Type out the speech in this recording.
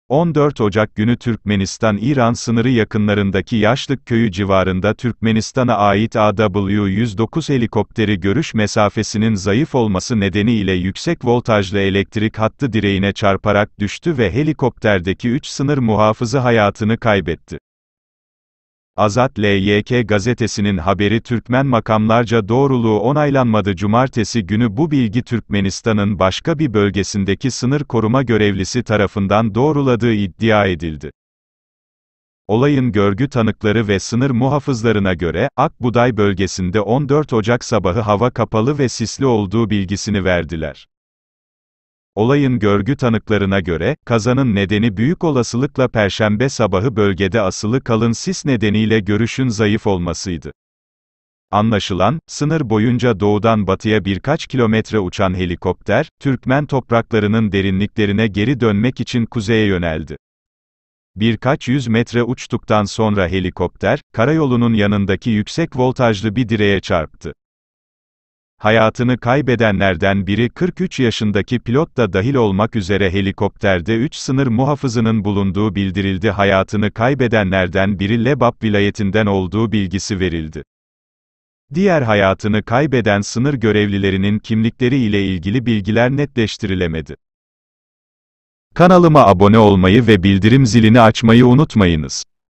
14 Ocak günü Türkmenistan-İran sınırı yakınlarındaki Yaşlık köyü civarında Türkmenistan'a ait AW-109 helikopteri görüş mesafesinin zayıf olması nedeniyle yüksek voltajlı elektrik hattı direğine çarparak düştü ve helikopterdeki 3 sınır muhafızı hayatını kaybetti. Azat LYK gazetesinin haberi Türkmen makamlarca doğruluğu onaylanmadı. Cumartesi günü bu bilgi Türkmenistan'ın başka bir bölgesindeki sınır koruma görevlisi tarafından doğruladığı iddia edildi. Olayın görgü tanıkları ve sınır muhafızlarına göre, Akbuday bölgesinde 14 Ocak sabahı hava kapalı ve sisli olduğu bilgisini verdiler. Olayın görgü tanıklarına göre, kazanın nedeni büyük olasılıkla Perşembe sabahı bölgede asılı kalın sis nedeniyle görüşün zayıf olmasıydı. Anlaşılan, sınır boyunca doğudan batıya birkaç kilometre uçan helikopter, Türkmen topraklarının derinliklerine geri dönmek için kuzeye yöneldi. Birkaç yüz metre uçtuktan sonra helikopter, karayolunun yanındaki yüksek voltajlı bir direğe çarptı. Hayatını kaybedenlerden biri 43 yaşındaki pilot da dahil olmak üzere helikopterde 3 sınır muhafızının bulunduğu bildirildi. Hayatını kaybedenlerden biri Lebap vilayetinden olduğu bilgisi verildi. Diğer hayatını kaybeden sınır görevlilerinin kimlikleri ile ilgili bilgiler netleştirilemedi. Kanalıma abone olmayı ve bildirim zilini açmayı unutmayınız.